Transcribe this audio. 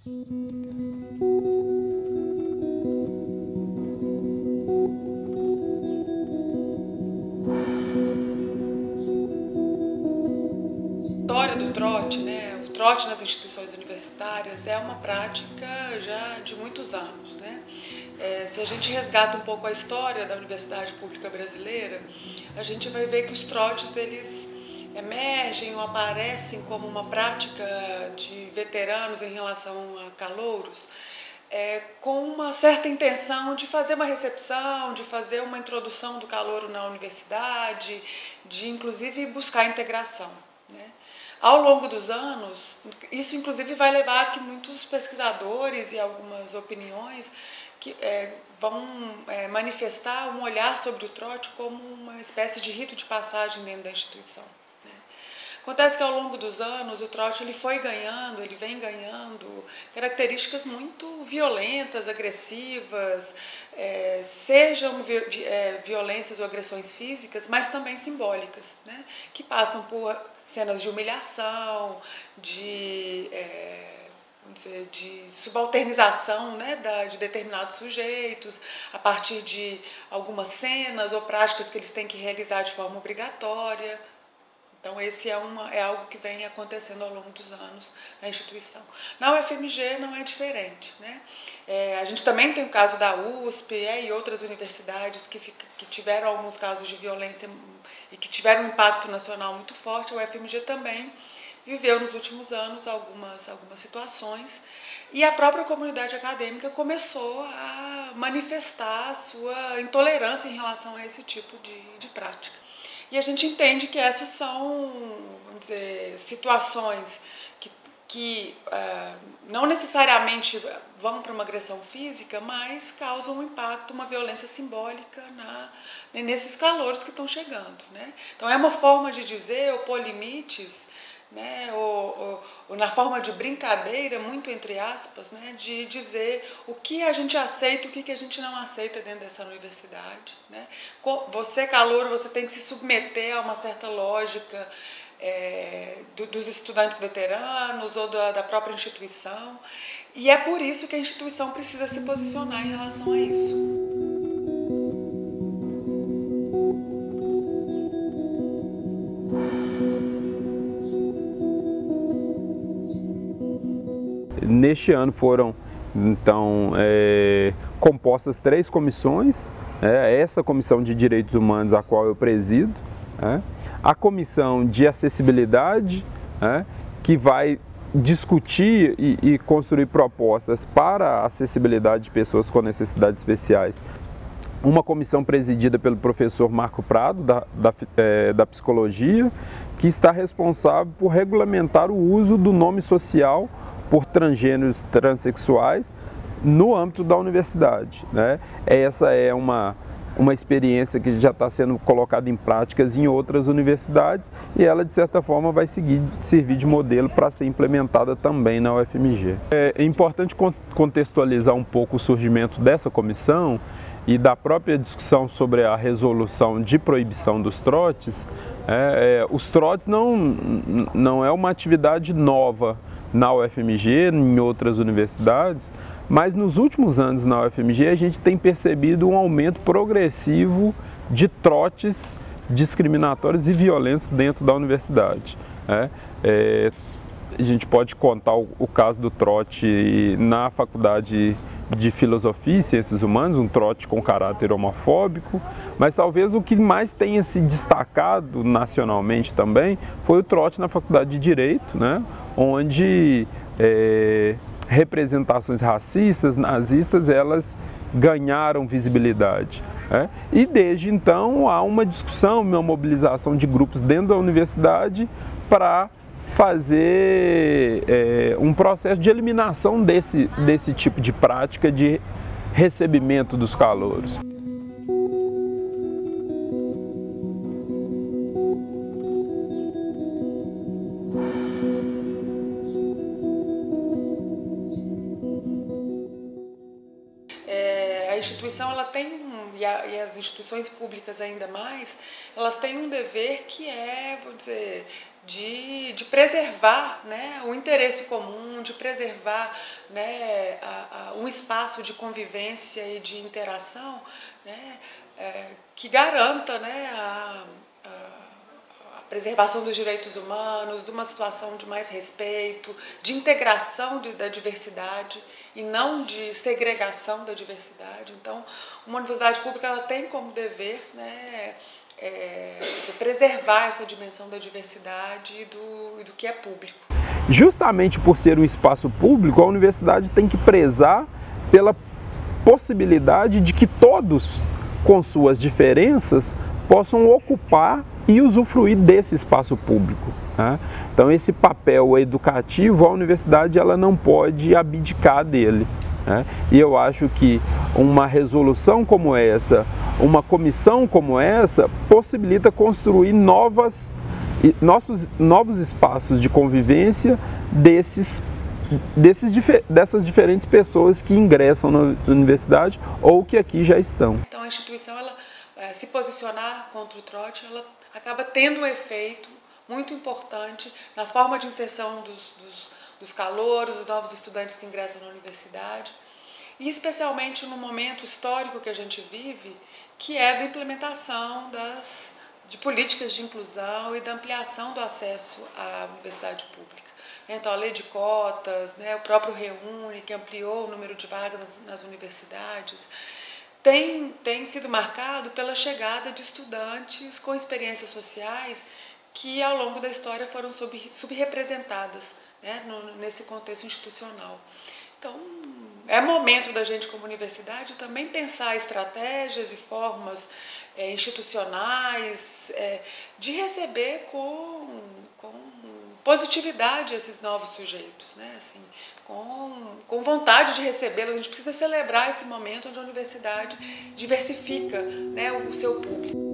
A história do trote, né? O trote nas instituições universitárias é uma prática já de muitos anos, né? Se a gente resgata um pouco a história da Universidade Pública Brasileira, a gente vai ver que os trotes eles emergem ou aparecem como uma prática de veteranos em relação a calouros, com uma certa intenção de fazer uma recepção, de fazer uma introdução do calouro na universidade, de inclusive buscar integração, né? Ao longo dos anos, isso inclusive vai levar a que muitos pesquisadores e algumas opiniões que vão manifestar um olhar sobre o trote como uma espécie de rito de passagem dentro da instituição, né? Acontece que ao longo dos anos o trote ele vem ganhando características muito violentas, agressivas, sejam violências ou agressões físicas, mas também simbólicas, né? Que passam por cenas de humilhação, de subalternização, né, de determinados sujeitos, a partir de algumas cenas ou práticas que eles têm que realizar de forma obrigatória. Então, esse é algo que vem acontecendo ao longo dos anos na instituição. Na UFMG não é diferente, né? A gente também tem o caso da USP e outras universidades que tiveram alguns casos de violência e que tiveram um impacto nacional muito forte. A UFMG também viveu nos últimos anos algumas situações e a própria comunidade acadêmica começou a manifestar a sua intolerância em relação a esse tipo de prática. E a gente entende que essas são, vamos dizer, situações que não necessariamente vão para uma agressão física, mas causam um impacto, uma violência simbólica nesses calouros que estão chegando, né? Então é uma forma de dizer, opor limites, né, ou na forma de brincadeira, muito entre aspas, né, de dizer o que a gente aceita e o que a gente não aceita dentro dessa universidade, né? Você, calouro, você tem que se submeter a uma certa lógica dos estudantes veteranos ou da própria instituição, e é por isso que a instituição precisa se posicionar em relação a isso. Neste ano foram, então, compostas 3 comissões, essa comissão de direitos humanos, a qual eu presido, a comissão de acessibilidade, que vai discutir e construir propostas para a acessibilidade de pessoas com necessidades especiais. Uma comissão presidida pelo professor Marco Prado, da Psicologia, que está responsável por regulamentar o uso do nome social por transgêneros transexuais no âmbito da universidade, né? Essa é uma experiência que já está sendo colocada em práticas em outras universidades e ela, de certa forma, vai servir de modelo para ser implementada também na UFMG. É importante contextualizar um pouco o surgimento dessa comissão e da própria discussão sobre a resolução de proibição dos trotes. Os trotes não é uma atividade nova na UFMG, em outras universidades, mas nos últimos anos na UFMG a gente tem percebido um aumento progressivo de trotes discriminatórios e violentos dentro da universidade. A gente pode contar o caso do trote na Faculdade de Filosofia e Ciências Humanas, um trote com caráter homofóbico, mas talvez o que mais tenha se destacado nacionalmente também foi o trote na Faculdade de Direito, né? Onde representações racistas, nazistas, elas ganharam visibilidade. E desde então há uma discussão, uma mobilização de grupos dentro da universidade para fazer um processo de eliminação desse tipo de prática de recebimento dos calouros. A instituição ela tem e as instituições públicas ainda mais, elas têm um dever que é, vou dizer, de preservar, né, o interesse comum, de preservar, né, um espaço de convivência e de interação, né, que garanta, né, a preservação dos direitos humanos, de uma situação de mais respeito, de integração da diversidade e não de segregação da diversidade. Então, uma universidade pública ela tem como dever, né, de preservar essa dimensão da diversidade e do que é público. Justamente por ser um espaço público, a universidade tem que prezar pela possibilidade de que todos, com suas diferenças, possam ocupar e usufruir desse espaço público, né? Então esse papel educativo, a universidade ela não pode abdicar dele, né? E eu acho que uma resolução como essa, uma comissão como essa, possibilita construir novos espaços de convivência dessas diferentes pessoas que ingressam na universidade ou que aqui já estão. Então a instituição, ela se posicionar contra o trote, ela acaba tendo um efeito muito importante na forma de inserção dos calouros, dos novos estudantes que ingressam na universidade, e especialmente no momento histórico que a gente vive, que é da implementação de políticas de inclusão e da ampliação do acesso à universidade pública. Então, a lei de cotas, né, o próprio REUNE, que ampliou o número de vagas nas universidades, tem sido marcado pela chegada de estudantes com experiências sociais que, ao longo da história, foram subrepresentadas, né, nesse contexto institucional. Então, é momento da gente, como universidade, também pensar estratégias e formas institucionais de receber com positividade esses novos sujeitos, né? Assim, com vontade de recebê-los. A gente precisa celebrar esse momento onde a universidade diversifica, né, o seu público.